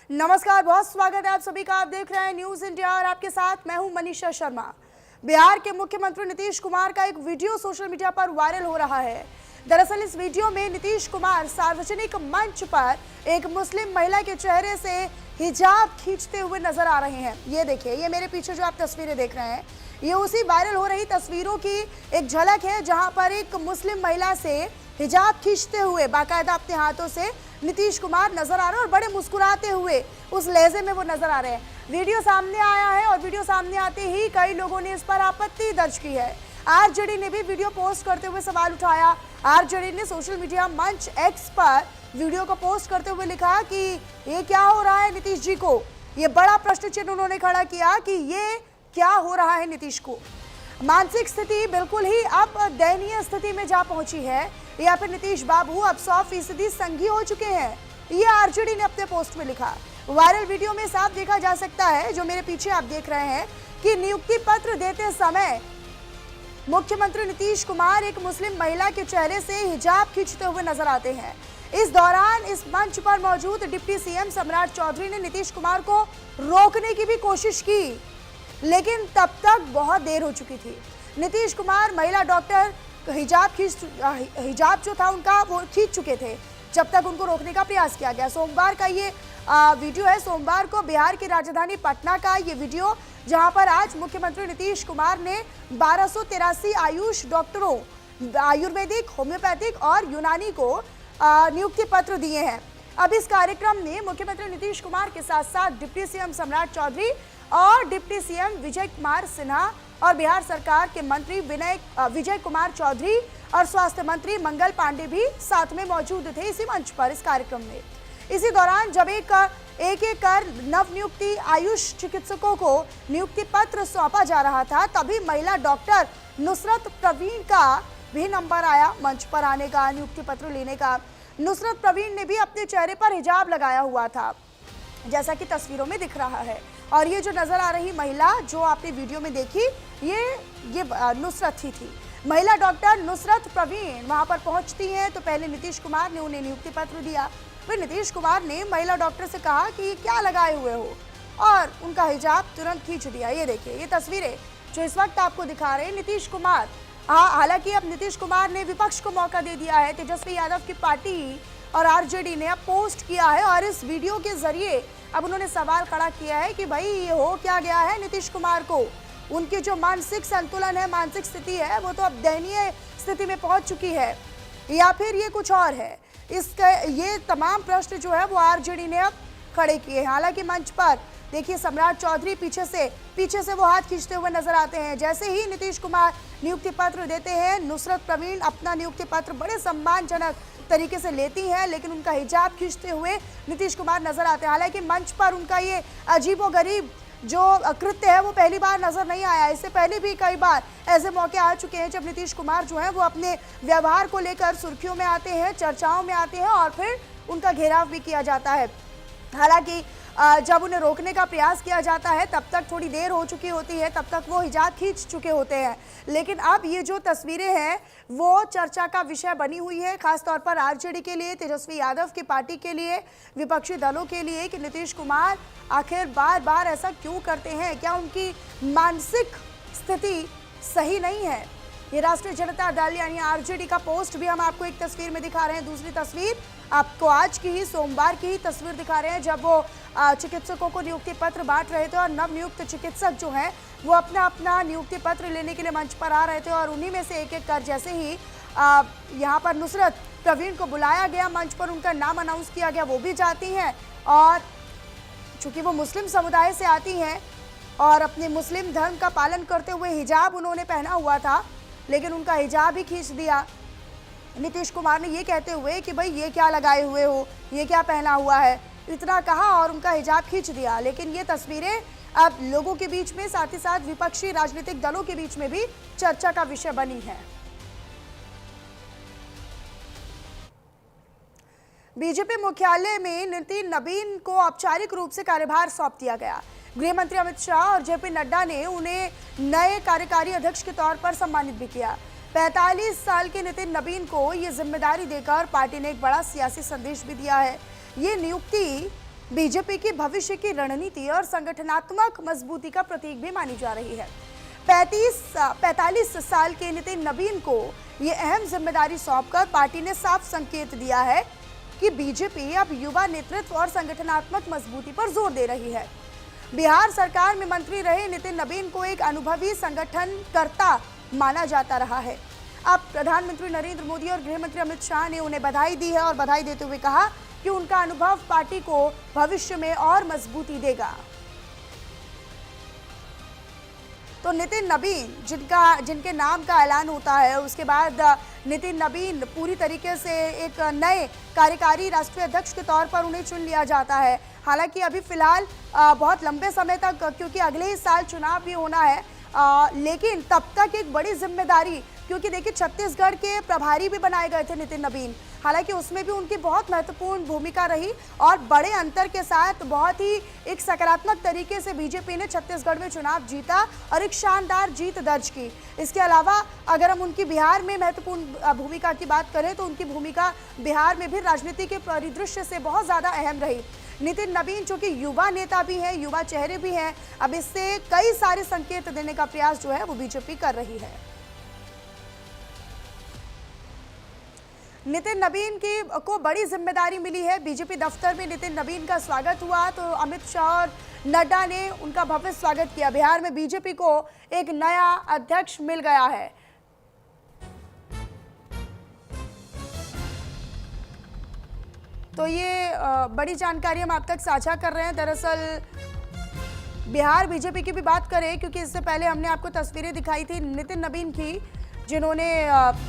नमस्कार, बहुत स्वागत है आप सभी का। आप देख रहे हैं न्यूज इंडिया और आपके साथ मैं हूं मनीषा शर्मा। बिहार के मुख्यमंत्री नीतीश कुमार का एक वीडियो सोशल मीडिया पर वायरल हो रहा है। दरअसल इस वीडियो में नीतीश कुमार सार्वजनिक मंच पर एक मुस्लिम महिला के चेहरे से हिजाब खींचते हुए नजर आ रहे हैं। ये देखिए, ये मेरे पीछे जो आप तस्वीरें देख रहे हैं, ये उसी वायरल हो रही तस्वीरों की एक झलक है, जहां पर एक मुस्लिम महिला से हिजाब खींचते हुए बाकायदा अपने हाथों से नीतीश कुमार नजर आ रहे हैं और बड़े मुस्कुराते हुए उस लहजे में वो नजर आ रहे हैं। वीडियो सामने आया है और वीडियो सामने आते ही कई लोगों ने इस पर आपत्ति दर्ज की है। आरजेडी ने भी वीडियो पोस्ट करते हुए सवाल उठाया। आरजेडी ने सोशल मीडिया मंच एक्स पर वीडियो को पोस्ट करते हुए लिखा कि ये क्या हो रहा है नीतीश जी को। ये बड़ा प्रश्न चिन्ह उन्होंने खड़ा किया कि ये क्या हो रहा है नीतीश को। मानसिक स्थिति बिल्कुल ही अब दयनीय स्थिति में जा पहुंची है, या फिर नीतीश बाबू अब 100% संघी हो चुके हैं, ये आरजेडी ने अपने पोस्ट में लिखा। वायरल वीडियो में साफ देखा जा सकता है, जो मेरे पीछे आप देख रहे हैं, कि नियुक्ति पत्र देते समय मुख्यमंत्री नीतीश कुमार एक मुस्लिम महिला के चेहरे से हिजाब खींचते हुए नजर आते हैं। इस दौरान इस मंच पर मौजूद डिप्टी सीएम सम्राट चौधरी ने नीतीश कुमार को रोकने की भी कोशिश की, लेकिन तब तक बहुत देर हो चुकी थी। नीतीश कुमार महिला डॉक्टर हिजाब जो था उनका वो खींच चुके थे जब तक उनको रोकने का प्रयास किया गया। सोमवार का ये वीडियो है, सोमवार को बिहार की राजधानी पटना का ये वीडियो, जहां पर आज मुख्यमंत्री नीतीश कुमार ने 1283 आयुष डॉक्टरों, आयुर्वेदिक, होम्योपैथिक और यूनानी को नियुक्ति पत्र दिए हैं। अब इस कार्यक्रम में मुख्यमंत्री नीतीश कुमार के साथ साथ डिप्टी सीएम सम्राट चौधरी और डिप्टी सीएम विजय कुमार सिन्हा और बिहार सरकार के मंत्री विजय कुमार चौधरी और स्वास्थ्य मंत्री मंगल पांडे भी साथ में मौजूद थे इसी मंच पर इस कार्यक्रम में। इसी दौरान जब एक कर नवनियुक्ति आयुष चिकित्सकों को नियुक्ति पत्र सौंपा जा रहा था, तभी महिला डॉक्टर नुसरत प्रवीण का भी नंबर आया मंच पर आने का, नियुक्ति पत्र लेने का। नुसरत प्रवीण ने भी अपने चेहरे पर हिजाब लगाया हुआ था, जैसा कि तस्वीरों में दिख रहा है। और ये जो नजर आ रही महिला जो आपने वीडियो में देखी, ये नुसरत ही थी। महिला डॉक्टर नुसरत प्रवीण वहां पर पहुंचती हैं तो पहले नीतीश कुमार ने उन्हें नियुक्ति पत्र दिया। फिर नीतीश कुमार ने महिला डॉक्टर से कहा कि क्या लगाए हुए हो, और उनका हिजाब तुरंत खींच दिया। ये देखिए, ये तस्वीरें जो इस वक्त आपको दिखा रहे हैं नीतीश कुमार। हालांकि अब नीतीश कुमार ने विपक्ष को मौका दे दिया है। तेजस्वी यादव की पार्टी और आरजेडी ने अब पोस्ट किया है और इस वीडियो के जरिए अब उन्होंने सवाल खड़ा किया है कि भाई ये हो क्या गया है नीतीश कुमार को। उनकी जो मानसिक संतुलन है, मानसिक स्थिति है, वो तो अब दयनीय स्थिति में पहुंच चुकी है, या फिर ये कुछ और है। इसका ये तमाम प्रश्न जो है वो आरजेडी ने अब खड़े किए हैं। हालांकि मंच पर देखिए सम्राट चौधरी पीछे से वो हाथ खींचते हुए नजर आते हैं। जैसे ही नीतीश कुमार नियुक्ति पत्र देते हैं, नुसरत प्रवीण अपना नियुक्ति पत्र बड़े सम्मानजनक तरीके से लेती हैं, लेकिन उनका हिजाब खींचते हुए नीतीश कुमार नजर आते हैं। हालांकि मंच पर उनका ये अजीबोगरीब जो कृत्य है वो पहली बार नजर नहीं आया। इससे पहले भी कई बार ऐसे मौके आ चुके हैं जब नीतीश कुमार जो है वो अपने व्यवहार को लेकर सुर्खियों में आते हैं, चर्चाओं में आते हैं और फिर उनका घेराव भी किया जाता है। हालांकि जब उन्हें रोकने का प्रयास किया जाता है तब तक थोड़ी देर हो चुकी होती है, तब तक वो हिजाब खींच चुके होते हैं। लेकिन अब ये जो तस्वीरें हैं वो चर्चा का विषय बनी हुई है, खासतौर पर आरजेडी के लिए, तेजस्वी यादव की पार्टी के लिए, विपक्षी दलों के लिए, कि नीतीश कुमार आखिर बार बार ऐसा क्यों करते हैं। क्या उनकी मानसिक स्थिति सही नहीं है। ये राष्ट्रीय जनता दल यानी आरजेडी का पोस्ट भी हम आपको एक तस्वीर में दिखा रहे हैं। दूसरी तस्वीर आपको आज की ही, सोमवार की ही तस्वीर दिखा रहे हैं, जब वो चिकित्सकों को नियुक्ति पत्र बांट रहे थे और नवनियुक्त चिकित्सक जो हैं वो अपना अपना नियुक्ति पत्र लेने के लिए मंच पर आ रहे थे। और उन्हीं में से एक एक कर जैसे ही यहाँ पर नुसरत प्रवीण को बुलाया गया, मंच पर उनका नाम अनाउंस किया गया, वो भी जाती हैं। और चूंकि वो मुस्लिम समुदाय से आती हैं और अपने मुस्लिम धर्म का पालन करते हुए हिजाब उन्होंने पहना हुआ था, लेकिन उनका हिजाब ही खींच दिया नीतीश कुमार ने, ये कहते हुए कि भाई ये क्या लगाए हुए हो, ये क्या पहना हुआ है, इतना कहा और उनका हिजाब खींच दिया। लेकिन ये तस्वीरें अब लोगों के बीच में, साथ ही साथ विपक्षी राजनीतिक दलों के बीच में भी चर्चा का विषय बनी है। बीजेपी मुख्यालय में नितिन नबीन को औपचारिक रूप से कार्यभार सौंप दिया गया। गृह मंत्री अमित शाह और जेपी नड्डा ने उन्हें नए कार्यकारी अध्यक्ष के तौर पर सम्मानित भी किया। 45 साल के नितिन नबीन को ये जिम्मेदारी देकर पार्टी ने एक बड़ा सियासी संदेश भी दिया है। ये नियुक्ति बीजेपी की भविष्य की रणनीति और संगठनात्मक मजबूती का प्रतीक भी मानी जा रही है। 45 साल के नितिन नबीन को ये अहम जिम्मेदारी सौंपकर पार्टी ने साफ संकेत दिया है कि बीजेपी अब युवा नेतृत्व और संगठनात्मक मजबूती पर जोर दे रही है। बिहार सरकार में मंत्री रहे नितिन नबीन को एक अनुभवी संगठनकर्ता माना जाता रहा है। अब प्रधानमंत्री नरेंद्र मोदी और गृह मंत्री अमित शाह ने उन्हें बधाई दी है और बधाई देते हुए कहा कि उनका अनुभव पार्टी को भविष्य में और मजबूती देगा। तो नितिन नबीन जिनके नाम का ऐलान होता है, उसके बाद नितिन नबीन पूरी तरीके से एक नए कार्यकारी राष्ट्रीय अध्यक्ष के तौर पर उन्हें चुन लिया जाता है। हालांकि अभी फिलहाल बहुत लंबे समय तक, क्योंकि अगले ही साल चुनाव भी होना है, लेकिन तब तक एक बड़ी जिम्मेदारी, क्योंकि देखिए छत्तीसगढ़ के प्रभारी भी बनाए गए थे नितिन नबीन, हालांकि उसमें भी उनकी बहुत महत्वपूर्ण भूमिका रही और बड़े अंतर के साथ बहुत ही एक सकारात्मक तरीके से बीजेपी ने छत्तीसगढ़ में चुनाव जीता और एक शानदार जीत दर्ज की। इसके अलावा अगर हम उनकी बिहार में महत्वपूर्ण भूमिका की बात करें तो उनकी भूमिका बिहार में भी राजनीति के परिदृश्य से बहुत ज़्यादा अहम रही। नितिन नबीन जो कि युवा नेता भी हैं, युवा चेहरे भी हैं, अब इससे कई सारे संकेत देने का प्रयास जो है वो बीजेपी कर रही है। नितिन नबीन को बड़ी जिम्मेदारी मिली है। बीजेपी दफ्तर में नितिन नबीन का स्वागत हुआ तो अमित शाह और नड्डा ने उनका भव्य स्वागत किया। बिहार में बीजेपी को एक नया अध्यक्ष मिल गया है। तो ये बड़ी जानकारी हम आप तक साझा कर रहे हैं। दरअसल बिहार बीजेपी की भी बात करें, क्योंकि इससे पहले हमने आपको तस्वीरें दिखाई थी नितिन नबीन की, जिन्होंने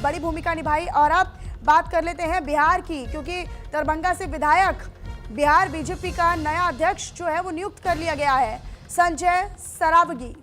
बड़ी भूमिका निभाई। और अब बात कर लेते हैं बिहार की, क्योंकि दरभंगा से विधायक बिहार बीजेपी का नया अध्यक्ष जो है वो नियुक्त कर लिया गया है, संजय सरावगी।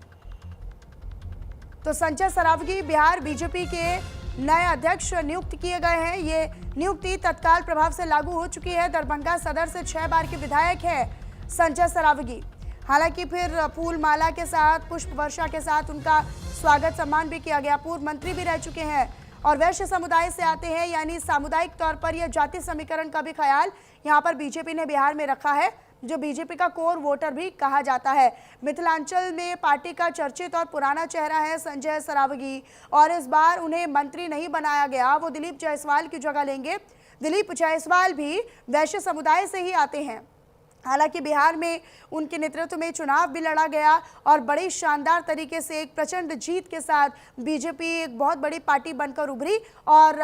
तो संजय सरावगी बिहार बीजेपी के नए अध्यक्ष नियुक्त किए गए हैं। ये नियुक्ति तत्काल प्रभाव से लागू हो चुकी है। दरभंगा सदर से 6 बार के विधायक हैं संजय सरावगी। हालांकि फिर फूल माला के साथ, पुष्प वर्षा के साथ उनका स्वागत सम्मान भी किया गया। पूर्व मंत्री भी रह चुके हैं और वैश्य समुदाय से आते हैं, यानी सामुदायिक तौर पर यह जाति समीकरण का भी ख्याल यहाँ पर बीजेपी ने बिहार में रखा है, जो बीजेपी का कोर वोटर भी कहा जाता है। मिथिलांचल में पार्टी का चर्चित और पुराना चेहरा है संजय सरावगी, और इस बार उन्हें मंत्री नहीं बनाया गया, वो दिलीप जायसवाल की जगह लेंगे। दिलीप जायसवाल भी वैश्य समुदाय से ही आते हैं। हालांकि बिहार में उनके नेतृत्व में चुनाव भी लड़ा गया और बड़ी शानदार तरीके से एक प्रचंड जीत के साथ बीजेपी एक बहुत बड़ी पार्टी बनकर उभरी और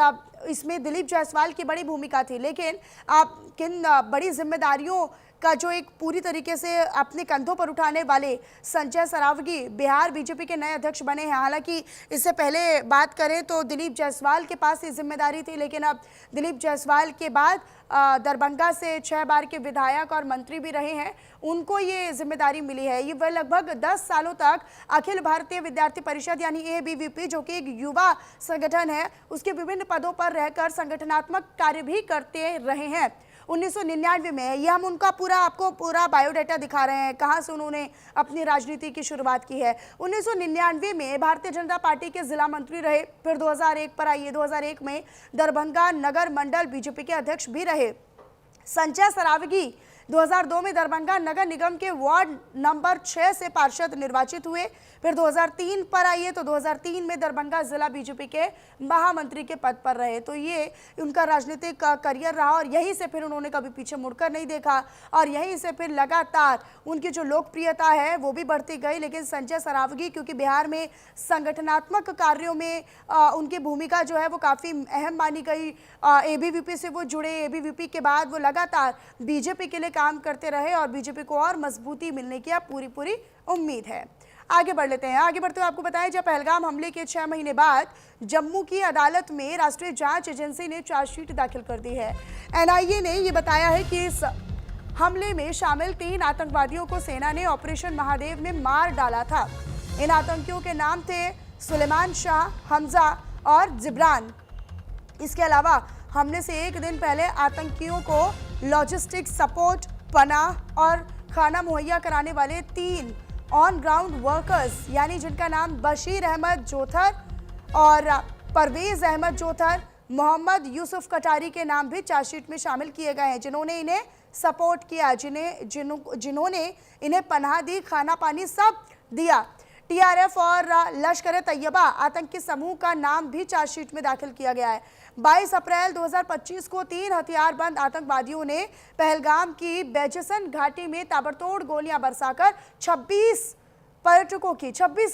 इसमें दिलीप जायसवाल की बड़ी भूमिका थी। लेकिन आप किन बड़ी जिम्मेदारियों का जो एक पूरी तरीके से अपने कंधों पर उठाने वाले संजय सरावगी बिहार बीजेपी के नए अध्यक्ष बने हैं। हालांकि इससे पहले बात करें तो दिलीप जायसवाल के पास ये जिम्मेदारी थी, लेकिन अब दिलीप जायसवाल के बाद दरभंगा से 6 बार के विधायक और मंत्री भी रहे हैं, उनको ये जिम्मेदारी मिली है। ये वह लगभग 10 सालों तक अखिल भारतीय विद्यार्थी परिषद यानी ABVP, जो कि एक युवा संगठन है, उसके विभिन्न पदों पर रहकर संगठनात्मक कार्य भी करते रहे हैं। 1999 में, ये हम उनका आपको पूरा बायोडाटा दिखा रहे हैं, कहाँ से उन्होंने अपनी राजनीति की शुरुआत की है। 1999 में भारतीय जनता पार्टी के जिला मंत्री रहे, फिर 2001 पर आइए, 2001 में दरभंगा नगर मंडल बीजेपी के अध्यक्ष भी रहे। संजय सरावगी 2002 में दरभंगा नगर निगम के वार्ड नंबर 6 से पार्षद निर्वाचित हुए। फिर 2003 पर आइए तो 2003 में दरभंगा जिला बीजेपी के महामंत्री के पद पर रहे। तो ये उनका राजनीतिक करियर रहा और यहीं से फिर उन्होंने कभी पीछे मुड़कर नहीं देखा और यहीं से फिर लगातार उनकी जो लोकप्रियता है वो भी बढ़ती गई। लेकिन संजय सरावगी, क्योंकि बिहार में संगठनात्मक कार्यों में उनकी भूमिका जो है वो काफ़ी अहम मानी गई, ABVP से वो जुड़े, ABVP के बाद वो लगातार बीजेपी के लिए काम करते रहे और बीजेपी को और मजबूती मिलने की अब पूरी उम्मीद है। आगे बढ़ लेते हैं। आगे बढ़ते हुए आपको बताएं, जब पहलगाम हमले के 6 महीने बाद जम्मू की अदालत में राष्ट्रीय जांच एजेंसी ने चार्जशीट दाखिल कर दी है। NIA ने ये बताया है कि इस हमले में शामिल 3 आतंकवादियों को सेना ने ऑपरेशन महादेव में मार डाला था। इन आतंकियों के नाम थे सुलेमान शाह, हमजा और जिब्रान। इसके अलावा हमले से एक दिन पहले आतंकियों को लॉजिस्टिक सपोर्ट, पनाह और खाना मुहैया कराने वाले 3 ऑन ग्राउंड वर्कर्स, यानी जिनका नाम बशीर अहमद जोथर और परवेज अहमद जोथर, मोहम्मद यूसुफ कटारी के नाम भी चार्जशीट में शामिल किए गए हैं, जिन्होंने इन्हें सपोर्ट किया, जिन्होंने इन्हें पनाह दी, खाना पानी सब दिया। टीआरएफ और लश्कर ए तैयबा आतंकी समूह का नाम भी चार्जशीट में दाखिल किया गया है। 22 अप्रैल 2025 को 3 हथियारबंद आतंकवादियों ने पहलगाम की बैजसन घाटी में ताबड़तोड़ गोलियां बरसाकर 26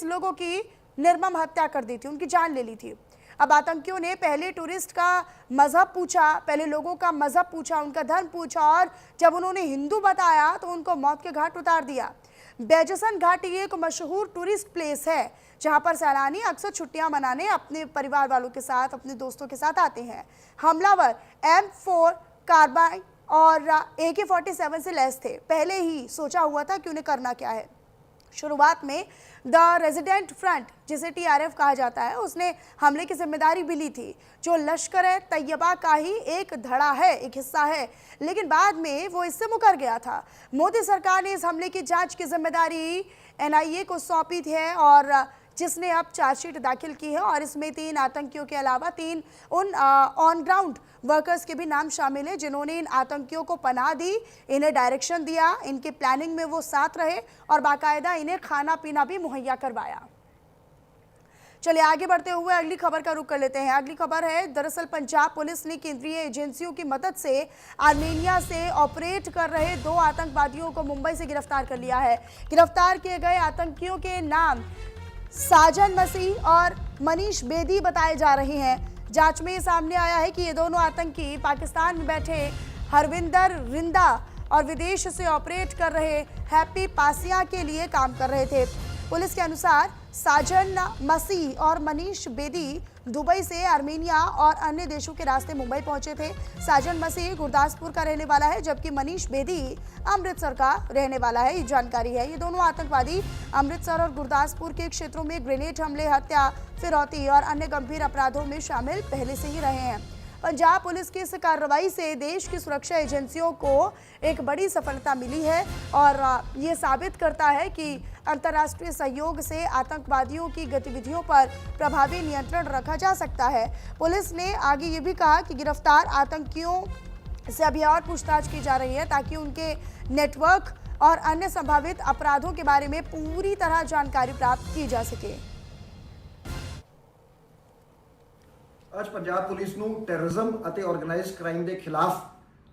लोगों की निर्मम हत्या कर दी थी, उनकी जान ले ली थी। अब आतंकियों ने पहले टूरिस्ट का मजहब पूछा, पहले लोगों का मजहब पूछा, उनका धर्म पूछा, और जब उन्होंने हिंदू बताया तो उनको मौत के घाट उतार दिया। बैजसन घाटी एक मशहूर टूरिस्ट प्लेस है जहां पर सैलानी अक्सर छुट्टियां मनाने अपने परिवार वालों के साथ, अपने दोस्तों के साथ आते हैं। हमलावर M4 कार्बाइन और AK-47 से लैस थे। पहले ही सोचा हुआ था कि उन्हें करना क्या है। शुरुआत में द रेजिडेंट फ्रंट, जिसे टीआरएफ कहा जाता है, उसने हमले की जिम्मेदारी भी ली थी, जो लश्कर ए तैयबा का ही एक धड़ा है, एक हिस्सा है, लेकिन बाद में वो इससे मुकर गया था। मोदी सरकार ने इस हमले की जांच की जिम्मेदारी NIA को सौंपी है, और जिसने अब चार्जशीट दाखिल की है, और इसमें 3 आतंकियों के अलावा 3 उन ऑन ग्राउंड वर्कर्स के भी नाम शामिल हैं जिन्होंने इन आतंकियों को पनाह दी, इन्हें डायरेक्शन दिया, इनके प्लानिंग में वो साथ रहे और बाकायदा इन्हें खाना पीना भी मुहैया करवाया। चलिए आगे बढ़ते हुए अगली खबर का रुख कर लेते हैं। अगली खबर है, दरअसल पंजाब पुलिस ने केंद्रीय एजेंसियों की मदद से आर्मेनिया से ऑपरेट कर रहे 2 आतंकवादियों को मुंबई से गिरफ्तार कर लिया है। गिरफ्तार किए गए आतंकियों के नाम साजन मसीह और मनीष बेदी बताए जा रहे हैं। जांच में सामने आया है कि ये दोनों आतंकी पाकिस्तान में बैठे हरविंदर रिंदा और विदेश से ऑपरेट कर रहे हैप्पी पासिया के लिए काम कर रहे थे। पुलिस के अनुसार साजन मसीह और मनीष बेदी दुबई से आर्मेनिया और अन्य देशों के रास्ते मुंबई पहुंचे थे। साजन मसीह गुरदासपुर का रहने वाला है, जबकि मनीष बेदी अमृतसर का रहने वाला है, ये जानकारी है। ये दोनों आतंकवादी अमृतसर और गुरदासपुर के क्षेत्रों में ग्रेनेड हमले, हत्या, फिरौती और अन्य गंभीर अपराधों में शामिल पहले से ही रहे हैं। पंजाब पुलिस की इस कार्रवाई से देश की सुरक्षा एजेंसियों को एक बड़ी सफलता मिली है, और ये साबित करता है कि अंतर्राष्ट्रीय सहयोग से आतंकवादियों की गतिविधियों पर प्रभावी नियंत्रण रखा जा सकता है। पुलिस ने आगे ये भी कहा कि गिरफ्तार आतंकियों से अभी और पूछताछ की जा रही है ताकि उनके नेटवर्क और अन्य संभावित अपराधों के बारे में पूरी तरह जानकारी प्राप्त की जा सके। आज पंजाब पुलिस ਨੂੰ ਟੈਰਰਿਜ਼ਮ ਅਤੇ ਆਰਗੇਨਾਈਜ਼ਡ ਕ੍ਰਾਈਮ ਦੇ ਖਿਲਾਫ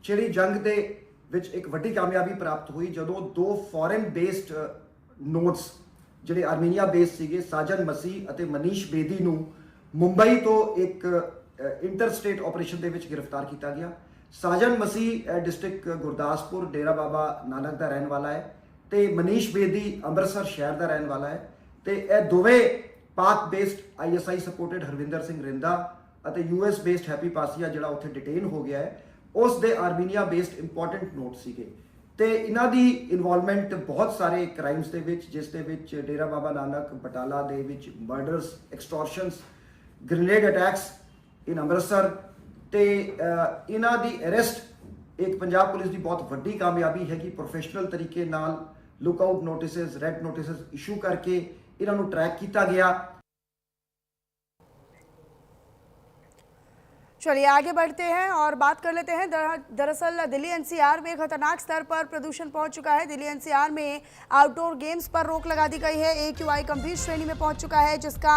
ਜਿਹੜੀ ਜੰਗ ਦੇ ਵਿੱਚ ਇੱਕ ਵੱਡੀ ਕਾਮਯਾਬੀ ਪ੍ਰਾਪਤ ਹੋਈ ਜਦੋਂ 2 ਫੋਰਨ ਬੇਸਡ ਨੋਟਸ ਜਿਹੜੇ ਆਰਮੀਨੀਆ ਬੇਸ ਸੀਗੇ ਸਾਜਨ ਮਸੀਹ ਅਤੇ ਮਨੀਸ਼ ਬੇਦੀ ਨੂੰ ਮੁੰਬਈ ਤੋਂ ਇੱਕ ਇੰਟਰ ਸਟੇਟ ਆਪਰੇਸ਼ਨ ਦੇ ਵਿੱਚ ਗ੍ਰਿਫਤਾਰ ਕੀਤਾ ਗਿਆ। ਸਾਜਨ ਮਸੀਹ ਡਿਸਟ੍ਰਿਕਟ ਗੁਰਦਾਸਪੁਰ ਡੇਰਾ ਬਾਬਾ ਨਾਨਕ ਦਾ ਰਹਿਣ ਵਾਲਾ ਹੈ ਤੇ ਮਨੀਸ਼ ਬੇਦੀ ਅੰਮ੍ਰਿਤਸਰ ਸ਼ਹਿਰ ਦਾ ਰਹਿਣ ਵਾਲਾ ਹੈ ਤੇ ਇਹ ਦੋਵੇਂ Pak based ISI supported Harvinder Singh Rinda ਅਤੇ US ਬੇਸਡ ਹੈਪੀ ਪਾਸੀਆ ਜਿਹੜਾ ਉੱਥੇ ਡਿਟੇਨ ਹੋ ਗਿਆ ਹੈ ਉਸ ਦੇ ਆਰਮੀਨੀਆ ਬੇਸਡ ਇੰਪੋਰਟੈਂਟ ਨੋਟ ਸੀਗੇ ਤੇ ਇਹਨਾਂ ਦੀ ਇਨਵੋਲਵਮੈਂਟ ਬਹੁਤ ਸਾਰੇ ਕ੍ਰਾਈਮਸ ਦੇ ਵਿੱਚ ਜਿਸ ਦੇ ਵਿੱਚ ਡੇਰਾ ਬਾਬਾ ਨਾਨਕ ਬਟਾਲਾ ਦੇ ਵਿੱਚ ਮਰਡਰਸ ਐਕਸਟੋਰਸ਼ਨਸ ਗ੍ਰੇਨੇਡ ਅਟੈਕਸ ਇਨ ਅੰਮ੍ਰਿਤਸਰ ਤੇ ਇਹਨਾਂ ਦੀ ਅਰੈਸਟ ਇੱਕ ਪੰਜਾਬ ਪੁਲਿਸ ਦੀ ਬਹੁਤ ਵੱਡੀ ਕਾਮਯਾਬੀ ਹੈ ਕਿ ਪ੍ਰੋਫੈਸ਼ਨਲ ਤਰੀਕੇ ਨਾਲ lookout notices red notices issue ਕਰਕੇ ਇਹਨਾਂ ਨੂੰ ट्रैक किया गया। चलिए आगे बढ़ते हैं और बात कर लेते हैं। दरअसल दिल्ली NCR में खतरनाक स्तर पर प्रदूषण पहुंच चुका है। दिल्ली NCR में आउटडोर गेम्स पर रोक लगा दी गई है। AQI गंभीर श्रेणी में पहुंच चुका है, जिसका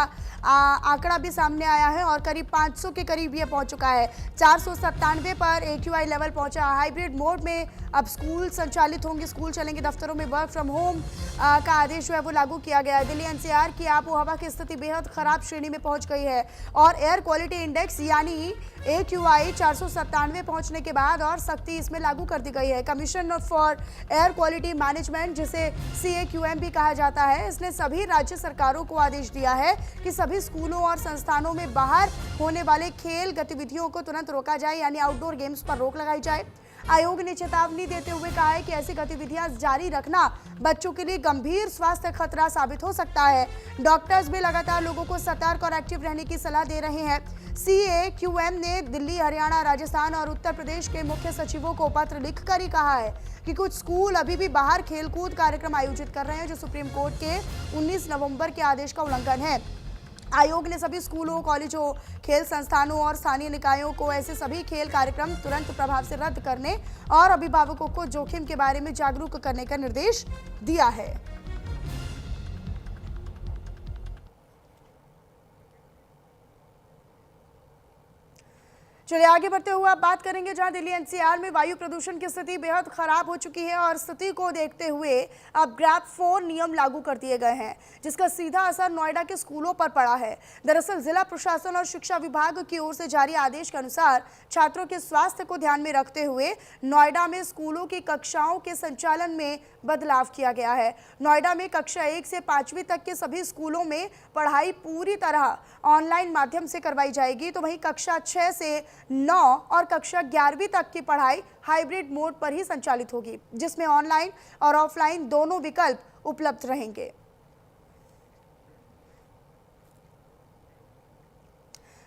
आंकड़ा भी सामने आया है और करीब 500 के करीब ये पहुंच चुका है। 497 पर AQI लेवल पहुंचा। हाइब्रिड मोड में अब स्कूल संचालित होंगे, स्कूल चलेंगे, दफ्तरों में वर्क फ्रॉम होम का आदेश जो है वो लागू किया गया है। दिल्ली NCR की आबो हवा की स्थिति बेहद खराब श्रेणी में पहुंच गई है और एयर क्वालिटी इंडेक्स यानी AQI 497 पहुंचने के बाद और सख्ती इसमें लागू कर दी गई है। Commission for air quality management, जिसे CAQM भी कहा जाता है, इसने सभी राज्य सरकारों को आदेश दिया है कि सभी स्कूलों और संस्थानों में बाहर होने वाले खेल गतिविधियों को तुरंत रोका जाए, यानी आउटडोर गेम्स पर रोक लगाई जाए। आयोग ने चेतावनी देते हुए कहा है कि ऐसी गतिविधियां जारी रखना बच्चों के लिए गंभीर स्वास्थ्य खतरा साबित हो सकता है। डॉक्टर्स भी लगातार लोगों को सतर्क और एक्टिव रहने की सलाह दे रहे हैं। CAQM ने दिल्ली, हरियाणा, राजस्थान और उत्तर प्रदेश के मुख्य सचिवों को पत्र लिखकर ही कहा है कि कुछ स्कूल अभी भी बाहर खेलकूद कार्यक्रम आयोजित कर रहे हैं, जो सुप्रीम कोर्ट के 19 नवंबर के आदेश का उल्लंघन है। आयोग ने सभी स्कूलों, कॉलेजों, खेल संस्थानों और स्थानीय निकायों को ऐसे सभी खेल कार्यक्रम तुरंत प्रभाव से रद्द करने और अभिभावकों को जोखिम के बारे में जागरूक करने का निर्देश दिया है। चलिए आगे बढ़ते हुए आप बात करेंगे जहां दिल्ली एनसीआर में वायु प्रदूषण की स्थिति बेहद खराब हो चुकी है और स्थिति को देखते हुए अब ग्रैब 4 नियम लागू कर दिए गए हैं, जिसका सीधा असर नोएडा के स्कूलों पर पड़ा है। दरअसल जिला प्रशासन और शिक्षा विभाग की ओर से जारी आदेश के अनुसार छात्रों के स्वास्थ्य को ध्यान में रखते हुए नोएडा में स्कूलों की कक्षाओं के संचालन में बदलाव किया गया है। नोएडा में कक्षा 1 से 5वीं तक के सभी स्कूलों में पढ़ाई पूरी तरह ऑनलाइन माध्यम से करवाई जाएगी, तो वहीं कक्षा 6 से 9 और कक्षा 11वीं तक की पढ़ाई हाइब्रिड मोड पर ही संचालित होगी, जिसमें ऑनलाइन और ऑफलाइन दोनों विकल्प उपलब्ध रहेंगे।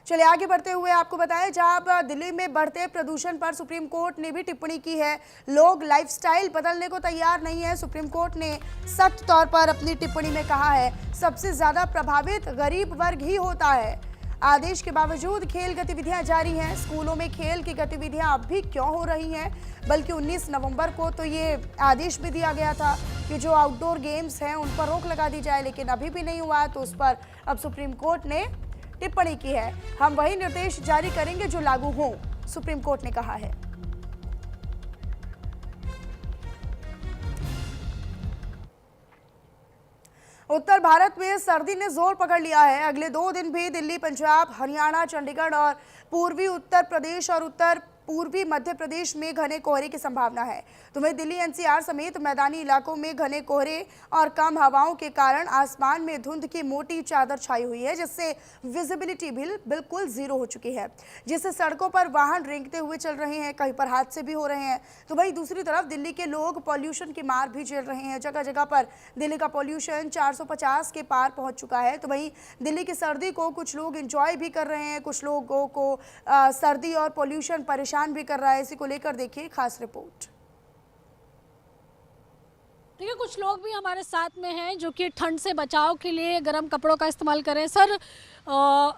चलिए आगे बढ़ते हुए आपको बताएं, जहां अब दिल्ली में बढ़ते प्रदूषण पर सुप्रीम कोर्ट ने भी टिप्पणी की है। लोग लाइफस्टाइल बदलने को तैयार नहीं है। सुप्रीम कोर्ट ने सख्त तौर पर अपनी टिप्पणी में कहा है, सबसे ज्यादा प्रभावित गरीब वर्ग ही होता है। आदेश के बावजूद खेल गतिविधियां जारी हैं। स्कूलों में खेल की गतिविधियां अब भी क्यों हो रही हैं, बल्कि 19 नवंबर को तो ये आदेश भी दिया गया था कि जो आउटडोर गेम्स हैं उन पर रोक लगा दी जाए, लेकिन अभी भी नहीं हुआ। तो उस पर अब सुप्रीम कोर्ट ने टिप्पणी की है। हम वही निर्देश जारी करेंगे जो लागू हों, सुप्रीम कोर्ट ने कहा है। उत्तर भारत में सर्दी ने जोर पकड़ लिया है। अगले 2 दिन भी दिल्ली, पंजाब, हरियाणा, चंडीगढ़ और पूर्वी उत्तर प्रदेश और उत्तर पूर्वी मध्य प्रदेश में घने कोहरे की संभावना है। तो वहीं दिल्ली एनसीआर समेत मैदानी इलाकों में घने कोहरे और कम हवाओं के कारण आसमान में धुंध की मोटी चादर छाई हुई है, जिससे विजिबिलिटी बिल्कुल जीरो हो चुकी है, जिससे सड़कों पर वाहन रेंगते हुए चल रहे हैं, कहीं पर हादसे भी हो रहे हैं। तो वहीं दूसरी तरफ दिल्ली के लोग पॉल्यूशन की मार भी झेल रहे हैं। जगह जगह पर दिल्ली का पॉल्यूशन 450 के पार पहुंच चुका है। तो वहीं दिल्ली की सर्दी को कुछ लोग इंजॉय भी कर रहे हैं, कुछ लोगों को सर्दी और पॉल्यूशन परेशान भी कर रहा है। इसी को लेकर देखिए खास रिपोर्ट। देखिए कुछ लोग भी हमारे साथ में हैं जो कि ठंड से बचाव के लिए गर्म कपड़ों का इस्तेमाल करें। सर,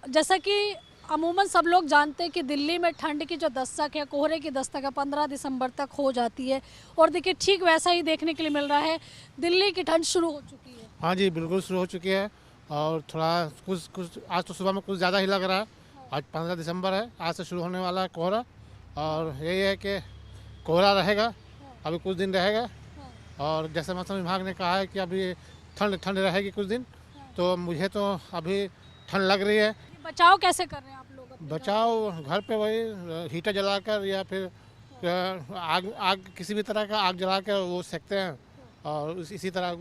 जैसा कि अमूमन सब लोग जानते हैं कि दिल्ली में ठंड की जो दस्तक है, कोहरे की दस्तक है, 15 दिसंबर तक हो जाती है, और देखिए ठीक वैसा ही देखने के लिए मिल रहा है। दिल्ली की ठंड शुरू हो चुकी है। हाँ जी, बिल्कुल शुरू हो चुकी है, और थोड़ा कुछ आज तो सुबह में कुछ ज़्यादा ही लग रहा है। आज 15 दिसंबर है, आज से शुरू होने वाला है कोहरा, और यही है कि कोहरा रहेगा, अभी कुछ दिन रहेगा। और जैसे मौसम विभाग ने कहा है कि अभी ठंड रहेगी कुछ दिन, तो मुझे तो अभी ठंड लग रही है। बचाव कैसे कर रहे हैं आप लोग? बचाव घर पे वही हीटर जलाकर या फिर आग किसी भी तरह का आग जलाकर वो सेकते हैं, और इसी तरह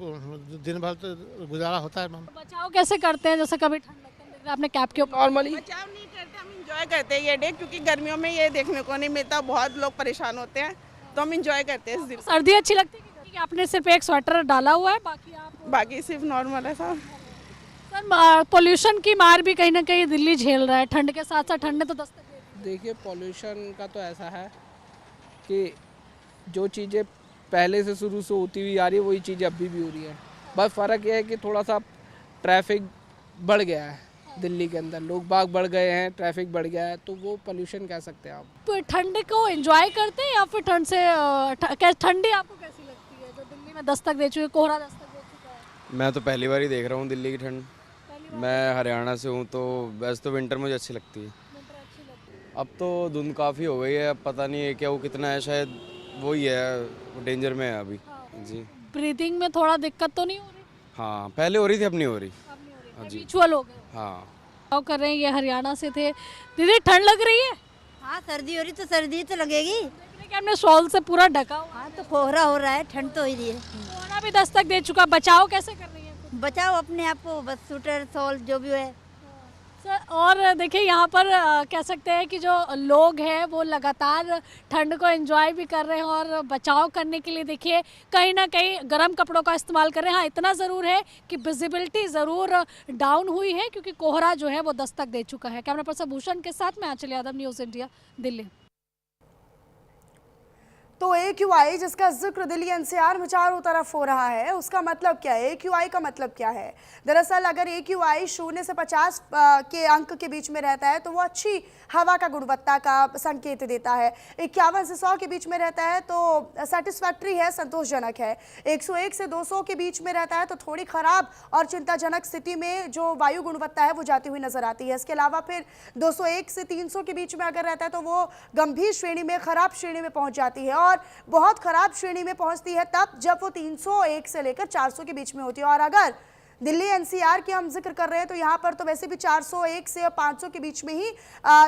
दिन भर तो गुजारा होता है। बचाव कैसे करते हैं? जैसे कभी ठंड लगता है, आपने कैप के ऊपर नॉर्मली बचाव नहीं करते, हम इंजॉय करते हैं ये डे, क्योंकि गर्मियों में ये देखने को नहीं मिलता, बहुत लोग परेशान होते हैं, तो हम इंजॉय करते हैं इस दिन। सर्दी अच्छी लगती है कि आपने सिर्फ एक स्वेटर डाला हुआ है, बाकी सिर्फ नॉर्मल है सब। सर, पॉल्यूशन की मार भी कहीं ना कहीं दिल्ली झेल रहा है, ठंड के साथ साथ ठंड ने तो दस्तक दे दी। देखिए पॉल्यूशन का तो ऐसा है कि जो चीज़ें पहले से शुरू से होती हुई आ रही है वही चीज़ें अभी भी हो रही है। बस फ़र्क यह है कि थोड़ा सा ट्रैफिक बढ़ गया है दिल्ली के अंदर, लोग बाग बढ़ गए हैं, ट्रैफिक बढ़ गया है, तो वो पोल्यूशन कह सकते हैं आप। तो ठंड को एंजॉय करते हैं या फिर ठंड से ठंडी आपको कैसी लगती है जो दिल्ली में दस्तक दे चुकी है, कोहरा दस्तक दे चुका है? मैं तो पहली बार ही देख रहा हूँ दिल्ली की ठंड। मैं हरियाणा से हूँ, तो वैसे तो विंटर मुझे अच्छी लगती है। अब तो धुंध काफ़ी हो गई है, अब पता नहीं है क्या वो कितना है, शायद वही है, डेंजर में है अभी। जी, ब्रीदिंग में थोड़ा दिक्कत तो नहीं हो रही? हाँ, पहले हो रही थी, अब नहीं हो रही। जी, रिचुअल हो गए। हाँ, कर रहे हैं, ये हरियाणा से थे। दीदी ठंड लग रही है? हाँ, सर्दी हो रही तो सर्दी तो लगेगी। कि हमने शॉल से पूरा ढका हुआ। हाँ, तो कोहरा हो रहा है, ठंड तो हो रही है। कोहरा भी दस्तक दे चुका, बचाव कैसे कर रही है? बचाओ अपने आप को, बस स्वेटर शॉल जो भी है। सर, और देखिए यहाँ पर कह सकते हैं कि जो लोग हैं वो लगातार ठंड को एंजॉय भी कर रहे हैं, और बचाव करने के लिए देखिए कहीं ना कहीं गर्म कपड़ों का इस्तेमाल कर रहे हैं। हाँ, इतना ज़रूर है कि विजिबिलिटी ज़रूर डाउन हुई है, क्योंकि कोहरा जो है वो दस्तक दे चुका है। कैमरा पर्सन भूषण के साथ मैं आंचल यादव, न्यूज़ इंडिया, दिल्ली। तो AQI जिसका जिक्र दिल्ली NCR में चारों तरफ हो रहा है, उसका मतलब क्या है? AQI का मतलब क्या है? दरअसल अगर AQI 0 से 50 के अंक के बीच में रहता है तो वो अच्छी हवा का गुणवत्ता का संकेत देता है। 51 से 100 के बीच में रहता है तो सेटिस्फैक्ट्री है, संतोषजनक है। 101 से 200 के बीच में रहता है तो थोड़ी खराब और चिंताजनक स्थिति में जो वायु गुणवत्ता है वो जाती हुई नजर आती है। इसके अलावा फिर 201 से 300 के बीच में अगर रहता है तो वो गंभीर श्रेणी में, खराब श्रेणी में पहुंच जाती है, और बहुत खराब श्रेणी में पहुंचती है तब जब वो 301 से लेकर 400 के बीच में होती है। और अगर दिल्ली NCR की हम जिक्र कर रहे हैं तो यहाँ पर तो वैसे भी 401 से 500 के बीच में ही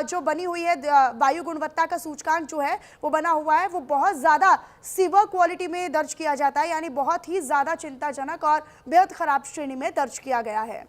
जो बनी हुई है वायु गुणवत्ता का सूचकांक जो है वो बना हुआ है, वो बहुत ज़्यादा सीवर क्वालिटी में दर्ज किया जाता है, यानी बहुत ही ज़्यादा चिंताजनक और बेहद खराब श्रेणी में दर्ज किया गया है।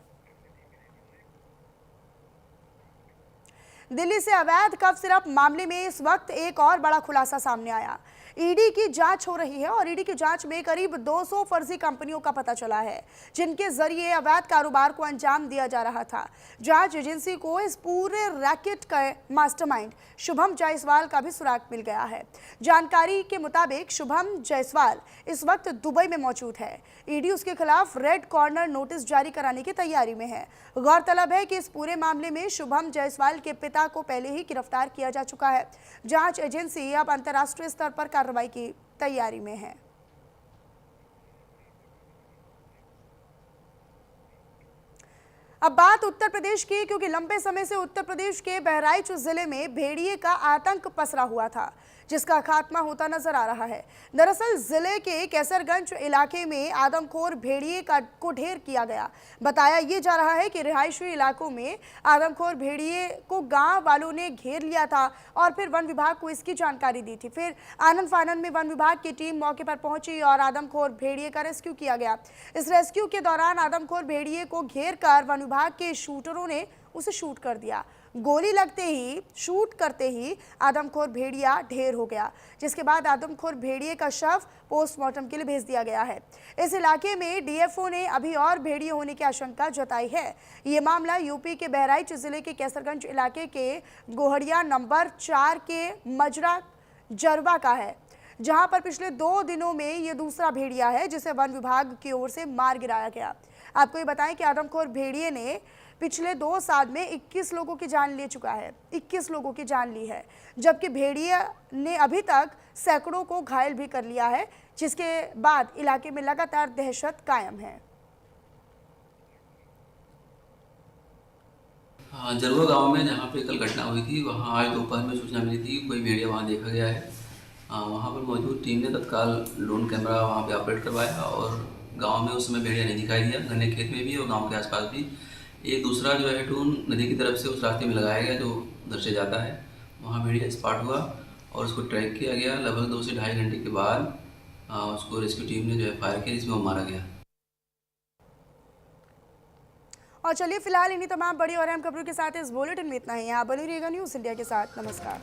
दिल्ली से अवैध कफ सिरप मामले में इस वक्त एक और बड़ा खुलासा सामने आया। ईडी की जांच हो रही है और ईडी की जांच में करीब 200 फर्जी कंपनियों का पता चला है जिनके जरिए अवैध कारोबार को अंजाम दिया जा रहा था। जांच एजेंसी को इस पूरे रैकेट का मास्टरमाइंड शुभम जायसवाल का भी सुराग मिल गया है। जानकारी के मुताबिक शुभम जायसवाल इस वक्त दुबई में मौजूद है। ईडी उसके खिलाफ रेड कॉर्नर नोटिस जारी कराने की तैयारी में है। गौरतलब है कि इस पूरे मामले में शुभम जायसवाल के पिता को पहले ही गिरफ्तार किया जा चुका है। जांच एजेंसी अब अंतर्राष्ट्रीय स्तर पर कार्रवाई की तैयारी में है। अब बात उत्तर प्रदेश की, क्योंकि लंबे समय से उत्तर प्रदेश के बहराइच जिले में भेड़िए का आतंक पसरा हुआ था जिसका खात्मा होता नजर आ रहा है। दरअसल जिले के कैसरगंज इलाके में आदमखोर भेड़िए को ढेर किया गया। बताया ये जा रहा है कि रिहायशी इलाकों में आदमखोर भेड़िए को गांव वालों ने घेर लिया था और फिर वन विभाग को इसकी जानकारी दी थी। फिर आनन फानन में वन विभाग की टीम मौके पर पहुंची और आदमखोर भेड़िए का रेस्क्यू किया गया। इस रेस्क्यू के दौरान आदमखोर भेड़िए को घेर कर वन विभाग के शूटरों ने उसे शूट कर दिया। गोली लगते ही, शूट करते ही आदमखोर भेड़िया ढेर हो गया, जिसके बाद आदमखोर भेड़िए का शव पोस्टमार्टम के लिए भेज दिया गया है। इस इलाके में डीएफओ ने अभी और भेड़िए होने की आशंका जताई है। ये मामला यूपी के बहराइच जिले के कैसरगंज इलाके के गोहड़िया नंबर 4 के मजरा जरवा का है, जहां पर पिछले 2 दिनों में ये दूसरा भेड़िया है जिसे वन विभाग की ओर से मार गिराया गया। आपको ये बताएं कि आदमखोर भेड़िए ने पिछले 2 साल में 21 लोगों की जान ले चुका है, 21 लोगों की जान ली है, जबकि भेड़िए ने अभी तक सैकड़ों को घायल भी कर लिया है, जिसके बाद इलाके में लगातार दहशत कायम है। जरवा गांव में जहां पे कल घटना हुई थी, वहां आज दोपहर में सूचना मिली थी कोई भेड़िया वहां देखा गया है। वहां पर मौजूद टीम ने तत्काल ड्रोन कैमरा वहां पे ऑपरेट करवाया और गांव में उस समय भेड़िया नहीं दिखाई दिया। घने खेत में भी और गांव के आसपास भी। एक दूसरा जो है ड्रोन नदी की तरफ से उस रास्ते में लगाया गया जो उधर से जाता है, वहाँ भेड़िया स्पॉट हुआ और उसको ट्रैक किया गया। लगभग 2 से ढाई घंटे के बाद उसको रेस्क्यू टीम ने जो है फायर किया, जिसमें वो मारा गया। और चलिए फिलहाल इन्हीं तमाम बड़ी और अहम खबरों के साथ इस बुलेटिन में इतना ही। आप बने रहिएगा न्यूज़ इंडिया के साथ। नमस्कार।